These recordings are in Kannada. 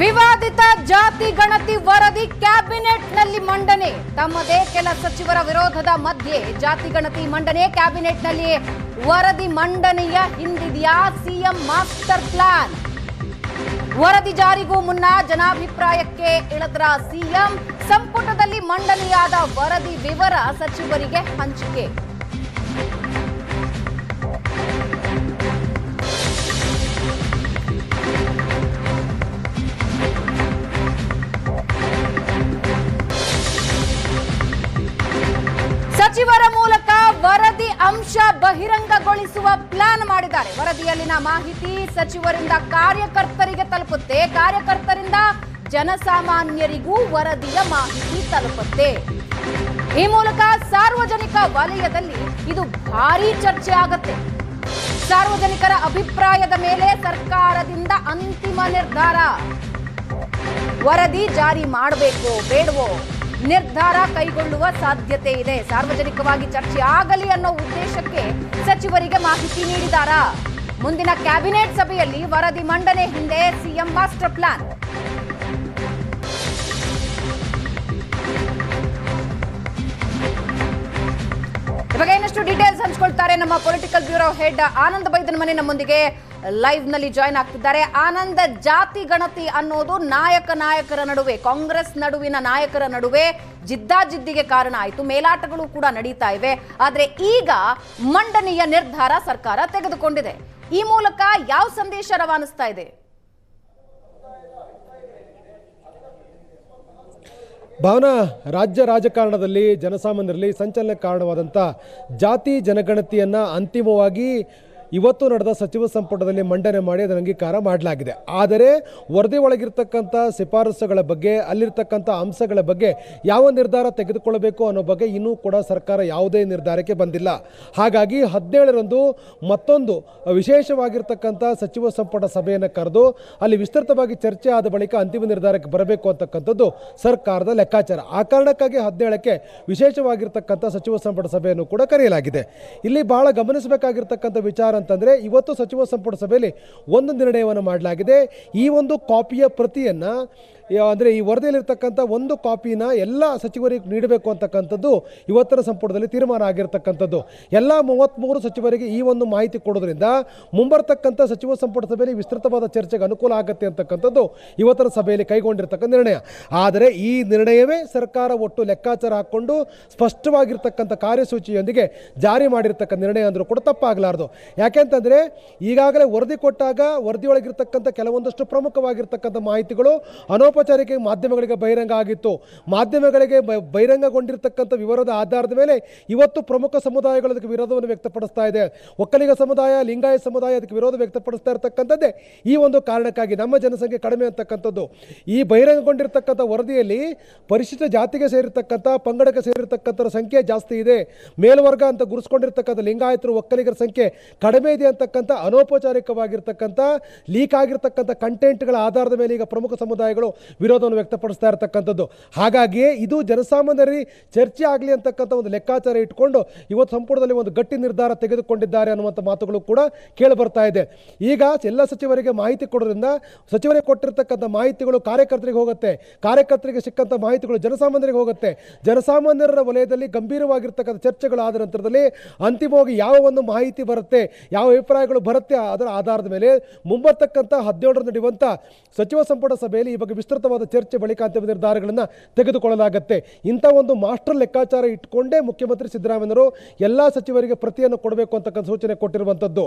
ವಿವಾದಿತ ಜಾತಿ ಗಣತಿ ವರದಿ ಕ್ಯಾಬಿನೆಟ್ನಲ್ಲಿ ಮಂಡನೆ. ತಮ್ಮದೇ ಕೆಲ ಸಚಿವರ ವಿರೋಧದ ಮಧ್ಯೆ ಜಾತಿ ಗಣತಿ ಮಂಡನೆ. ಕ್ಯಾಬಿನೆಟ್ನಲ್ಲಿ ವರದಿ ಮಂಡನೆಯ ಹಿಂದಿದೆಯಾ ಸಿಎಂ ಮಾಸ್ಟರ್ ಪ್ಲಾನ್? ವರದಿ ಜಾರಿಗೂ ಮುನ್ನ ಜನಾಭಿಪ್ರಾಯಕ್ಕೆ ಇಳಿದ್ರ ಸಿಎಂ. ಸಂಪುಟದಲ್ಲಿ ಮಂಡನೆಯಾದ ವರದಿ ವಿವರ ಸಚಿವರಿಗೆ ಹಂಚಿಕೆ. ಸಚಿವರ ಮೂಲಕ ವರದಿ ಅಂಶ ಬಹಿರಂಗಗೊಳಿಸುವ ಪ್ಲಾನ್ ಮಾಡಿದ್ದಾರೆ. ವರದಿಯಲ್ಲಿನ ಮಾಹಿತಿ ಸಚಿವರಿಂದ ಕಾರ್ಯಕರ್ತರಿಗೆ ತಲುಪುತ್ತೆ, ಕಾರ್ಯಕರ್ತರಿಂದ ಜನಸಾಮಾನ್ಯರಿಗೂ ವರದಿಯ ಮಾಹಿತಿ ತಲುಪುತ್ತೆ. ಈ ಮೂಲಕ ಸಾರ್ವಜನಿಕ ವಲಯದಲ್ಲಿ ಇದು ಭಾರೀ ಚರ್ಚೆ ಆಗುತ್ತೆ. ಸಾರ್ವಜನಿಕರ ಅಭಿಪ್ರಾಯದ ಮೇಲೆ ಸರ್ಕಾರದಿಂದ ಅಂತಿಮ ನಿರ್ಧಾರ. ವರದಿ ಜಾರಿ ಮಾಡಬೇಕೋ ಬೇಡವೋ ನಿರ್ಧಾರ ಕೈಗೊಳ್ಳುವ ಸಾಧ್ಯತೆ ಇದೆ. ಸಾರ್ವಜನಿಕವಾಗಿ ಚರ್ಚೆ ಆಗಲಿ ಅನ್ನೋ ಉದ್ದೇಶಕ್ಕೆ ಸಚಿವರಿಗೆ ಮಾಹಿತಿ ನೀಡಿದಾರಾ? ಮುಂದಿನ ಕ್ಯಾಬಿನೆಟ್ ಸಭೆಯಲ್ಲಿ ವರದಿ ಮಂಡನೆ ಹಿಂದೆ ಸಿಎಂ ಮಾಸ್ಟರ್ ಪ್ಲಾನ್. ಇವಾಗ ಇನ್ನಷ್ಟು ಡೀಟೇಲ್ಸ್ ಹಂಚ್ಕೊಳ್ತಾರೆ ನಮ್ಮ ಪೊಲಿಟಿಕಲ್ ಬ್ಯೂರೋ ಹೆಡ್ ಆನಂದ್ ಬೈದನಮನೆ ನಮ್ಮೊಂದಿಗೆ ಲೈವ್ ನಲ್ಲಿ ಜಾಯ್ನ್ ಆಗ್ತಿದ್ದಾರೆ. ಆನಂದ್, ಜಾತಿ ಗಣತಿ ಅನ್ನೋದು ನಾಯಕರ ನಡುವೆ, ಕಾಂಗ್ರೆಸ್ ನಡುವಿನ ನಾಯಕರ ನಡುವೆ ಜಿದ್ದಾಜಿದ್ದಿಗೆ ಕಾರಣ ಆಯಿತು. ಮೇಲಾಟಗಳು ಕೂಡ ನಡೀತಾ ಇವೆ. ಆದ್ರೆ ಈಗ ಮಂಡನೆಯ ನಿರ್ಧಾರ ಸರ್ಕಾರ ತೆಗೆದುಕೊಂಡಿದೆ. ಈ ಮೂಲಕ ಯಾವ ಸಂದೇಶ ರವಾನಿಸ್ತಾ ಇದೆ? ಭಾವನಾ, ರಾಜ್ಯ ರಾಜಕಾರಣದಲ್ಲಿ ಜನಸಾಮಾನ್ಯರಲ್ಲಿ ಸಂಚಲನಕ್ಕೆ ಕಾರಣವಾದಂಥ ಜಾತಿ ಜನಗಣತಿಯನ್ನು ಅಂತಿಮವಾಗಿ ಇವತ್ತು ನಡೆದ ಸಚಿವ ಸಂಪುಟದಲ್ಲಿ ಮಂಡನೆ ಮಾಡಿ ಅದರ ಅಂಗೀಕಾರ ಮಾಡಲಾಗಿದೆ. ಆದರೆ ವರದಿ ಒಳಗಿರ್ತಕ್ಕಂಥ ಶಿಫಾರಸುಗಳ ಬಗ್ಗೆ, ಅಲ್ಲಿರ್ತಕ್ಕಂಥ ಅಂಶಗಳ ಬಗ್ಗೆ ಯಾವ ನಿರ್ಧಾರ ತೆಗೆದುಕೊಳ್ಳಬೇಕು ಅನ್ನೋ ಬಗ್ಗೆ ಇನ್ನೂ ಕೂಡ ಸರ್ಕಾರ ಯಾವುದೇ ನಿರ್ಧಾರಕ್ಕೆ ಬಂದಿಲ್ಲ. ಹಾಗಾಗಿ 17ರಂದು ಮತ್ತೊಂದು ವಿಶೇಷವಾಗಿರ್ತಕ್ಕಂಥ ಸಚಿವ ಸಂಪುಟ ಸಭೆಯನ್ನು ಕರೆದು ಅಲ್ಲಿ ವಿಸ್ತೃತವಾಗಿ ಚರ್ಚೆ ಆದ ಬಳಿಕ ಅಂತಿಮ ನಿರ್ಧಾರಕ್ಕೆ ಬರಬೇಕು ಅಂತಕ್ಕಂಥದ್ದು ಸರ್ಕಾರದ ಲೆಕ್ಕಾಚಾರ. ಆ ಕಾರಣಕ್ಕಾಗಿ 17ಕ್ಕೆ ವಿಶೇಷವಾಗಿರ್ತಕ್ಕಂಥ ಸಚಿವ ಸಂಪುಟ ಸಭೆಯನ್ನು ಕೂಡ ಕರೆಯಲಾಗಿದೆ. ಇಲ್ಲಿ ಬಹಳ ಗಮನಿಸಬೇಕಾಗಿರ್ತಕ್ಕಂಥ ವಿಚಾರ ಅಂತಂದರೆ, ಇವತ್ತು ಸಚಿವ ಸಂಪುಟ ಸಭೆಯಲ್ಲಿ ಒಂದು ನಿರ್ಣಯವನ್ನು ಮಾಡಲಾಗಿದೆ. ಈ ಒಂದು ಕಾಪಿಯ ಪ್ರತಿಯನ್ನು, ಅಂದರೆ ಈ ವರದಿಯಲ್ಲಿರ್ತಕ್ಕಂಥ ಒಂದು ಕಾಪಿನ ಎಲ್ಲ ಸಚಿವರಿಗೆ ನೀಡಬೇಕು ಅಂತಕ್ಕಂಥದ್ದು ಇವತ್ತರ ಸಂಪುಟದಲ್ಲಿ ತೀರ್ಮಾನ ಆಗಿರ್ತಕ್ಕಂಥದ್ದು. ಎಲ್ಲ 33 ಸಚಿವರಿಗೆ ಈ ಒಂದು ಮಾಹಿತಿ ಕೊಡೋದ್ರಿಂದ ಮುಂಬರ್ತಕ್ಕಂಥ ಸಚಿವ ಸಂಪುಟ ಸಭೆಯಲ್ಲಿ ವಿಸ್ತೃತವಾದ ಚರ್ಚೆಗೆ ಅನುಕೂಲ ಆಗುತ್ತೆ ಅಂತಕ್ಕಂಥದ್ದು ಇವತ್ತರ ಸಭೆಯಲ್ಲಿ ಕೈಗೊಂಡಿರ್ತಕ್ಕಂಥ ನಿರ್ಣಯ. ಆದರೆ ಈ ನಿರ್ಣಯವೇ ಸರ್ಕಾರ ಒಟ್ಟು ಲೆಕ್ಕಾಚಾರ ಹಾಕ್ಕೊಂಡು ಸ್ಪಷ್ಟವಾಗಿರ್ತಕ್ಕಂಥ ಕಾರ್ಯಸೂಚಿಯೊಂದಿಗೆ ಜಾರಿ ಮಾಡಿರ್ತಕ್ಕಂಥ ನಿರ್ಣಯ ಅಂದರೂ ಕೂಡ ತಪ್ಪಾಗಲಾರದು. ಯಾಕೆಂತಂದರೆ ಈಗಾಗಲೇ ವರದಿ ಕೊಟ್ಟಾಗ ವರದಿಯೊಳಗಿರ್ತಕ್ಕಂಥ ಕೆಲವೊಂದಷ್ಟು ಪ್ರಮುಖವಾಗಿರ್ತಕ್ಕಂಥ ಮಾಹಿತಿಗಳು ಅನೌಪಚಾರಿಕ ಮಾಧ್ಯಮಗಳಿಗೆ ಬಹಿರಂಗ ಆಗಿತ್ತು. ಮಾಧ್ಯಮಗಳಿಗೆ ಬಹಿರಂಗಗೊಂಡಿರ್ತಕ್ಕಂಥ ವಿವರದ ಆಧಾರದ ಮೇಲೆ ಇವತ್ತು ಪ್ರಮುಖ ಸಮುದಾಯಗಳು ಅದಕ್ಕೆ ವಿರೋಧವನ್ನು ವ್ಯಕ್ತಪಡಿಸ್ತಾ ಇದೆ. ಒಕ್ಕಲಿಗ ಸಮುದಾಯ, ಲಿಂಗಾಯತ ಸಮುದಾಯ ಅದಕ್ಕೆ ವಿರೋಧ ವ್ಯಕ್ತಪಡಿಸ್ತಾ ಇರತಕ್ಕಂಥದ್ದೇ ಈ ಒಂದು ಕಾರಣಕ್ಕಾಗಿ. ನಮ್ಮ ಜನಸಂಖ್ಯೆ ಕಡಿಮೆ ಅಂತಕ್ಕಂಥದ್ದು ಈ ಬಹಿರಂಗಗೊಂಡಿರ್ತಕ್ಕಂಥ ವರದಿಯಲ್ಲಿ ಪರಿಶಿಷ್ಟ ಜಾತಿಗೆ ಸೇರಿರ್ತಕ್ಕಂಥ, ಪಂಗಡಕ್ಕೆ ಸೇರಿರ್ತಕ್ಕಂಥ ಸಂಖ್ಯೆ ಜಾಸ್ತಿ ಇದೆ, ಮೇಲ್ವರ್ಗ ಅಂತ ಗುರುಸ್ಕೊಂಡಿರ್ತಕ್ಕಂಥ ಲಿಂಗಾಯತರು, ಒಕ್ಕಲಿಗರ ಸಂಖ್ಯೆ ಕಡಿಮೆ ಇದೆ ಅಂತಕ್ಕಂಥ ಅನೌಪಚಾರಿಕವಾಗಿರ್ತಕ್ಕಂಥ ಲೀಕ್ ಆಗಿರ್ತಕ್ಕಂಥ ಕಂಟೆಂಟ್ಗಳ ಆಧಾರದ ಮೇಲೆ ಈಗ ಪ್ರಮುಖ ಸಮುದಾಯಗಳು ವಿರೋಧವನ್ನು ವ್ಯಕ್ತಪಡಿಸ್ತಾ ಇರತಕ್ಕಂಥದ್ದು. ಹಾಗಾಗಿ ಇದು ಜನಸಾಮಾನ್ಯರಲ್ಲಿ ಚರ್ಚೆ ಆಗಲಿ ಅಂತಕ್ಕಂಥ ಒಂದು ಲೆಕ್ಕಾಚಾರ ಇಟ್ಕೊಂಡು ಇವತ್ತು ಸಂಪುಟದಲ್ಲಿ ಒಂದು ಗಟ್ಟಿ ನಿರ್ಧಾರ ತೆಗೆದುಕೊಂಡಿದ್ದಾರೆ ಅನ್ನುವಂಥ ಮಾತುಗಳು ಕೂಡ ಕೇಳಿ ಬರ್ತಾ ಇದೆ. ಈಗ ಎಲ್ಲ ಸಚಿವರಿಗೆ ಮಾಹಿತಿ ಕೊಡೋದ್ರಿಂದ ಸಚಿವರಿಗೆ ಕೊಟ್ಟಿರ್ತಕ್ಕಂಥ ಮಾಹಿತಿಗಳು ಕಾರ್ಯಕರ್ತರಿಗೆ ಹೋಗುತ್ತೆ, ಕಾರ್ಯಕರ್ತರಿಗೆ ಸಿಕ್ಕಂಥ ಮಾಹಿತಿಗಳು ಜನಸಾಮಾನ್ಯರಿಗೆ ಹೋಗುತ್ತೆ. ಜನಸಾಮಾನ್ಯರ ವಲಯದಲ್ಲಿ ಗಂಭೀರವಾಗಿರ್ತಕ್ಕಂಥ ಚರ್ಚೆಗಳು ಆದ ನಂತರದಲ್ಲಿ ಅಂತಿಮವಾಗಿ ಯಾವ ಒಂದು ಮಾಹಿತಿ ಬರುತ್ತೆ, ಯಾವ ಅಭಿಪ್ರಾಯಗಳು ಬರುತ್ತೆ, ಅದರ ಆಧಾರದ ಮೇಲೆ ಮುಂಬರ್ತಕ್ಕಂಥ 17ರಂದು ನಡೆಯುವಂಥ ಸಚಿವ ಸಂಪುಟ ಸಭೆಯಲ್ಲಿ ಈ ಬಗ್ಗೆ ವಿಸ್ತೃತವಾದ ಚರ್ಚೆ ಬಳಿಕ ಅಂತಿಮ ನಿರ್ಧಾರಗಳನ್ನು ತೆಗೆದುಕೊಳ್ಳಲಾಗುತ್ತೆ. ಇಂಥ ಒಂದು ಮಾಸ್ಟರ್ ಲೆಕ್ಕಾಚಾರ ಇಟ್ಕೊಂಡೇ ಮುಖ್ಯಮಂತ್ರಿ ಸಿದ್ದರಾಮಯ್ಯನವರು ಎಲ್ಲ ಸಚಿವರಿಗೆ ಪ್ರತಿಯನ್ನು ಕೊಡಬೇಕು ಅಂತಕ್ಕಂಥ ಸೂಚನೆ ಕೊಟ್ಟಿರುವಂಥದ್ದು.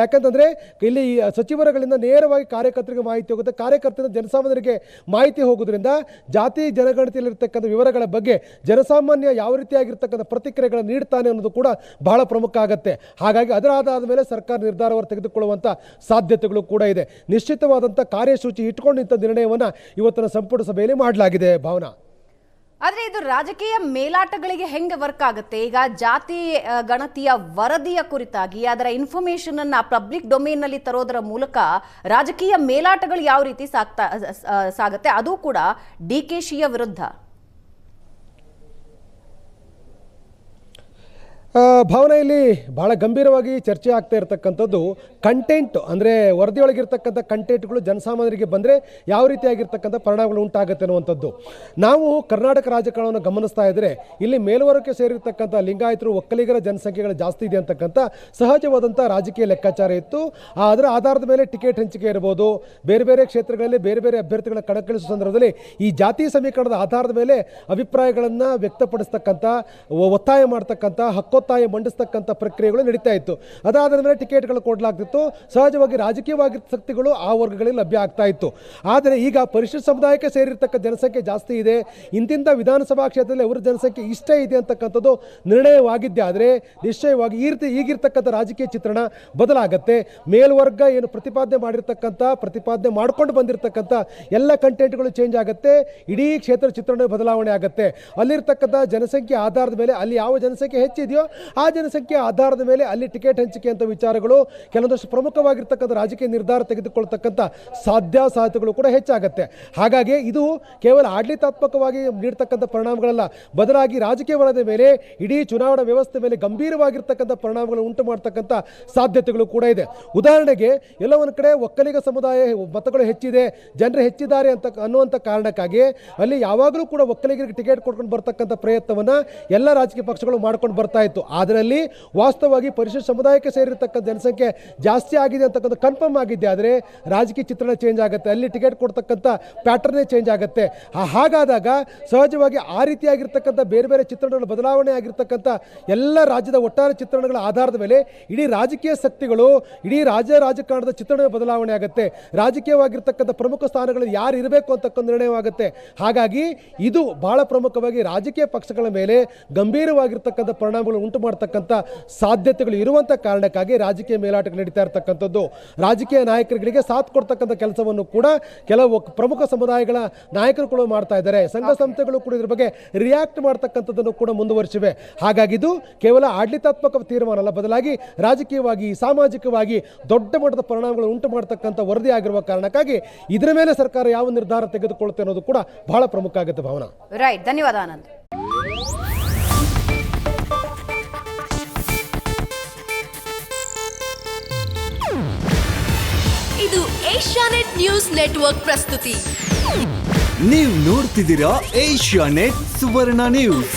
ಯಾಕೆಂತಂದರೆ ಇಲ್ಲಿ ಸಚಿವರುಗಳಿಂದ ನೇರವಾಗಿ ಕಾರ್ಯಕರ್ತರಿಗೆ ಮಾಹಿತಿ ಹೋಗುತ್ತೆ, ಕಾರ್ಯಕರ್ತರಿಂದ ಜನಸಾಮಾನ್ಯರಿಗೆ ಮಾಹಿತಿ ಹೋಗೋದ್ರಿಂದ ಜಾತಿ ಜನಗಣತಿಯಲ್ಲಿರ್ತಕ್ಕಂಥ ವಿವರಗಳ ಬಗ್ಗೆ ಜನಸಾಮಾನ್ಯ ಯಾವ ರೀತಿಯಾಗಿರ್ತಕ್ಕಂಥ ಪ್ರತಿಕ್ರಿಯೆಗಳನ್ನು ನೀಡ್ತಾನೆ ಅನ್ನೋದು ಕೂಡ ಬಹಳ ಪ್ರಮುಖ ಆಗುತ್ತೆ. ಹಾಗಾಗಿ ಅದರ ಆಧಾರದ ಮೇಲೆ ಸರ್ಕಾರ ನಿರ್ಧಾರವನ್ನು ತೆಗೆದುಕೊಳ್ಳುವಂಥ ಸಾಧ್ಯತೆಗಳು ಕೂಡ ಇದೆ. ನಿಶ್ಚಿತವಾದಂಥ ಕಾರ್ಯಸೂಚಿ ಇಟ್ಕೊಂಡು ಇಂಥ ನಿರ್ಣಯವನ್ನು ಇವತ್ತಿನ ಸಂಪುಟ ಸಭೆಯಲ್ಲಿ ಮಾಡಲಾಗಿದೆ. ಭಾವನಾ, ಆದ್ರೆ ಇದು ರಾಜಕೀಯ ಮೇಲಾಟಗಳಿಗೆ ಹೆಂಗೆ ವರ್ಕ್ ಆಗುತ್ತೆ? ಈಗ ಜಾತಿ ಗಣತಿಯ ವರದಿಯ ಕುರಿತಾಗಿ ಅದರ ಇನ್ಫಾರ್ಮೇಶನ್ ಅನ್ನ ಪಬ್ಲಿಕ್ ಡೊಮೇನ್ ನಲ್ಲಿ ತರೋದರ ಮೂಲಕ ರಾಜಕೀಯ ಮೇಲಾಟಗಳು ಯಾವ ರೀತಿ ಸಾಗುತ್ತೆ, ಅದು ಕೂಡ DKಶಿಯ ವಿರುದ್ಧ? ಭಾವನೆ ಇಲ್ಲಿ ಭಾಳ ಗಂಭೀರವಾಗಿ ಚರ್ಚೆ ಆಗ್ತಾ ಇರತಕ್ಕಂಥದ್ದು ಕಂಟೆಂಟ್, ಅಂದರೆ ವರದಿಯೊಳಗಿರ್ತಕ್ಕಂಥ ಕಂಟೆಂಟ್ಗಳು ಜನಸಾಮಾನ್ಯರಿಗೆ ಬಂದರೆ ಯಾವ ರೀತಿಯಾಗಿರ್ತಕ್ಕಂಥ ಪರಿಣಾಮಗಳು ಉಂಟಾಗುತ್ತೆ ಅನ್ನುವಂಥದ್ದು. ನಾವು ಕರ್ನಾಟಕ ರಾಜಕಾರಣವನ್ನು ಗಮನಿಸ್ತಾ ಇದ್ದರೆ ಇಲ್ಲಿ ಮೇಲ್ವರ್ಗಕ್ಕೆ ಸೇರಿರ್ತಕ್ಕಂಥ ಲಿಂಗಾಯತರು, ಒಕ್ಕಲಿಗರ ಜನಸಂಖ್ಯೆಗಳು ಜಾಸ್ತಿ ಇದೆ ಅಂತಕ್ಕಂಥ ಸಹಜವಾದಂಥ ರಾಜಕೀಯ ಲೆಕ್ಕಾಚಾರ ಇತ್ತು. ಅದರ ಆಧಾರದ ಮೇಲೆ ಟಿಕೆಟ್ ಹಂಚಿಕೆ ಇರ್ಬೋದು, ಬೇರೆ ಬೇರೆ ಕ್ಷೇತ್ರಗಳಲ್ಲಿ ಬೇರೆ ಬೇರೆ ಅಭ್ಯರ್ಥಿಗಳನ್ನ ಕಣಕ್ಕಿಳಿಸುವ ಸಂದರ್ಭದಲ್ಲಿ ಈ ಜಾತಿ ಸಮೀಕರಣದ ಆಧಾರದ ಮೇಲೆ ಅಭಿಪ್ರಾಯಗಳನ್ನು ವ್ಯಕ್ತಪಡಿಸ್ತಕ್ಕಂಥ, ಒತ್ತಾಯ ಮಾಡ್ತಕ್ಕಂಥ, ಹಕ್ಕೊತ್ತಾಯ ಮಂಡಿಸ್ತಕ್ಕಂಥ ಪ್ರಕ್ರಿಯೆಗಳು ನಡೀತಾ ಇತ್ತು. ಅದಾದ ಮೇಲೆ ಟಿಕೆಟ್ಗಳು ಕೊಡಲಾಗ್ತಿತ್ತು. ಸಹಜವಾಗಿ ರಾಜಕೀಯವಾಗಿ ಶಕ್ತಿಗಳು ಆ ವರ್ಗಗಳಲ್ಲಿ ಲಭ್ಯ ಆಗ್ತಾ ಇತ್ತು. ಆದರೆ ಈಗ ಪರಿಶಿಷ್ಟ ಸಮುದಾಯಕ್ಕೆ ಸೇರಿರ್ತಕ್ಕ ಜನಸಂಖ್ಯೆ ಜಾಸ್ತಿ ಇದೆ, ಇಂತಿಂಥ ವಿಧಾನಸಭಾ ಕ್ಷೇತ್ರದಲ್ಲಿ ಅವರ ಜನಸಂಖ್ಯೆ ಇಷ್ಟೇ ಇದೆ ಅಂತಕ್ಕಂಥದ್ದು ನಿರ್ಣಯವಾಗಿದ್ದೆ ಆದರೆ ನಿಶ್ಚಯವಾಗಿ ಈಗಿರ್ತಕ್ಕಂಥ ರಾಜಕೀಯ ಚಿತ್ರಣ ಬದಲಾಗತ್ತೆ. ಮೇಲ್ವರ್ಗ ಏನು ಪ್ರತಿಪಾದನೆ ಮಾಡ್ಕೊಂಡು ಬಂದಿರತಕ್ಕಂಥ ಎಲ್ಲ ಕಂಟೆಂಟ್ಗಳು ಚೇಂಜ್ ಆಗುತ್ತೆ. ಇಡೀ ಕ್ಷೇತ್ರ ಚಿತ್ರಣ ಬದಲಾವಣೆ ಆಗುತ್ತೆ. ಅಲ್ಲಿರ್ತಕ್ಕಂಥ ಜನಸಂಖ್ಯೆ ಆಧಾರದ ಮೇಲೆ ಅಲ್ಲಿ ಯಾವ ಜನಸಂಖ್ಯೆ ಹೆಚ್ಚಿದೆಯೋ ಆ ಜನಸಂಖ್ಯೆ ಆಧಾರದ ಮೇಲೆ ಅಲ್ಲಿ ಟಿಕೆಟ್ ಹಂಚಿಕೆ ಅಂತ ವಿಚಾರಗಳು, ಕೆಲವೊಂದಷ್ಟು ಪ್ರಮುಖವಾಗಿರ್ತಕ್ಕಂಥ ರಾಜಕೀಯ ನಿರ್ಧಾರ ತೆಗೆದುಕೊಳ್ತಕ್ಕಂಥ ಸಾಧ್ಯತೆಗಳು ಕೂಡ ಹೆಚ್ಚಾಗುತ್ತೆ. ಹಾಗಾಗಿ ಇದು ಕೇವಲ ಆಡಳಿತಾತ್ಮಕವಾಗಿ ನೀಡ್ತಕ್ಕಂಥ ಪರಿಣಾಮಗಳಲ್ಲ, ಬದಲಾಗಿ ರಾಜಕೀಯ ವಲಯದ ಮೇಲೆ, ಇಡೀ ಚುನಾವಣಾ ವ್ಯವಸ್ಥೆ ಮೇಲೆ ಗಂಭೀರವಾಗಿರ್ತಕ್ಕಂಥ ಪರಿಣಾಮಗಳನ್ನು ಉಂಟು ಮಾಡ್ತಕ್ಕಂಥ ಸಾಧ್ಯತೆಗಳು ಕೂಡ ಇದೆ. ಉದಾಹರಣೆಗೆ ಎಲ್ಲ ಒಂದು ಕಡೆ ಒಕ್ಕಲಿಗ ಸಮುದಾಯ ಮತಗಳು ಹೆಚ್ಚಿದೆ, ಜನರು ಹೆಚ್ಚಿದ್ದಾರೆ ಅನ್ನುವಂಥ ಕಾರಣಕ್ಕಾಗಿ ಅಲ್ಲಿ ಯಾವಾಗಲೂ ಕೂಡ ಒಕ್ಕಲಿಗರಿಗೆ ಟಿಕೆಟ್ ಕೊಡ್ಕೊಂಡು ಬರ್ತಕ್ಕಂಥ ಪ್ರಯತ್ನವನ್ನು ಎಲ್ಲ ರಾಜಕೀಯ ಪಕ್ಷಗಳು ಮಾಡ್ಕೊಂಡು ಬರ್ತಾ ಇತ್ತು. ಅದರಲ್ಲಿ ವಾಸ್ತವವಾಗಿ ಪರಿಶಿಷ್ಟ ಸಮುದಾಯಕ್ಕೆ ಸೇರಿರ್ತಕ್ಕಂಥ ಜನಸಂಖ್ಯೆ ಜಾಸ್ತಿ ಆಗಿದೆ ಅಂತಕ್ಕಂಥ ಕನ್ಫರ್ಮ್ ಆಗಿದ್ದೆ ಆದರೆ ರಾಜಕೀಯ ಚಿತ್ರಣ ಚೇಂಜ್ ಆಗುತ್ತೆ, ಅಲ್ಲಿ ಟಿಕೆಟ್ ಕೊಡ್ತಕ್ಕಂಥ ಪ್ಯಾಟರ್ನೇ ಚೇಂಜ್ ಆಗುತ್ತೆ. ಹಾಗಾದಾಗ ಸಹಜವಾಗಿ ಆ ರೀತಿಯಾಗಿರ್ತಕ್ಕಂಥ ಬೇರೆ ಬೇರೆ ಚಿತ್ರಣಗಳು ಬದಲಾವಣೆ ಆಗಿರ್ತಕ್ಕಂಥ ಎಲ್ಲ ರಾಜ್ಯದ ಒಟ್ಟಾರೆ ಚಿತ್ರಣಗಳ ಆಧಾರದ ಮೇಲೆ ಇಡೀ ರಾಜಕೀಯ ಶಕ್ತಿಗಳು, ಇಡೀ ರಾಜಕಾರಣದ ಚಿತ್ರಣ ಬದಲಾವಣೆ ಆಗುತ್ತೆ. ರಾಜಕೀಯವಾಗಿರ್ತಕ್ಕಂಥ ಪ್ರಮುಖ ಸ್ಥಾನಗಳಲ್ಲಿ ಯಾರು ಇರಬೇಕು ಅಂತಕ್ಕಂಥ ನಿರ್ಣಯವಾಗುತ್ತೆ. ಹಾಗಾಗಿ ಇದು ಬಹಳ ಪ್ರಮುಖವಾಗಿ ರಾಜಕೀಯ ಪಕ್ಷಗಳ ಮೇಲೆ ಗಂಭೀರವಾಗಿರ್ತಕ್ಕಂಥ ಪರಿಣಾಮಗಳು ಉಂಟು ಮಾಡತಕ್ಕಂಥ ಸಾಧ್ಯತೆಗಳು ಇರುವಂಥ ಕಾರಣಕ್ಕಾಗಿ ರಾಜಕೀಯ ಮೇಲಾಟಗಳು ನಡೀತಾ ಇರತಕ್ಕಂಥದ್ದು. ರಾಜಕೀಯ ನಾಯಕರುಗಳಿಗೆ ಸಾಥ್ ಕೊಡ್ತಕ್ಕಂಥ ಕೆಲಸವನ್ನು ಕೂಡ ಕೆಲವು ಪ್ರಮುಖ ಸಮುದಾಯಗಳ ನಾಯಕರು ಕೂಡ ಮಾಡ್ತಾ ಇದ್ದಾರೆ. ಸಂಘ ಸಂಸ್ಥೆಗಳು ಕೂಡ ಇದ್ರ ಬಗ್ಗೆ ರಿಯಾಕ್ಟ್ ಮಾಡ್ತಕ್ಕಂಥದ್ದನ್ನು ಕೂಡ ಮುಂದುವರಿಸಿವೆ. ಹಾಗಾಗಿ ಇದು ಕೇವಲ ಆಡಳಿತಾತ್ಮಕ ತೀರ್ಮಾನ ಅಲ್ಲ, ಬದಲಾಗಿ ರಾಜಕೀಯವಾಗಿ, ಸಾಮಾಜಿಕವಾಗಿ ದೊಡ್ಡ ಮಟ್ಟದ ಪರಿಣಾಮಗಳು ಉಂಟು ಮಾಡತಕ್ಕಂಥ ವರದಿ ಆಗಿರುವ ಕಾರಣಕ್ಕಾಗಿ ಇದರ ಮೇಲೆ ಸರ್ಕಾರ ಯಾವ ನಿರ್ಧಾರ ತೆಗೆದುಕೊಳ್ಳುತ್ತೆ ಅನ್ನೋದು ಕೂಡ ಬಹಳ ಪ್ರಮುಖ ಆಗುತ್ತೆ. ಭಾವನಾ, ರೈಟ್, ಧನ್ಯವಾದ ಆನಂದ್. ಇದು ಏಷ್ಯಾನೆಟ್ ನ್ಯೂಸ್ ನೆಟ್ವರ್ಕ್ ಪ್ರಸ್ತುತಿ. ನೀವು ನೋಡ್ತಿದ್ದೀರಾ ಏಷ್ಯಾನೆಟ್ ಸುವರ್ಣ ನ್ಯೂಸ್.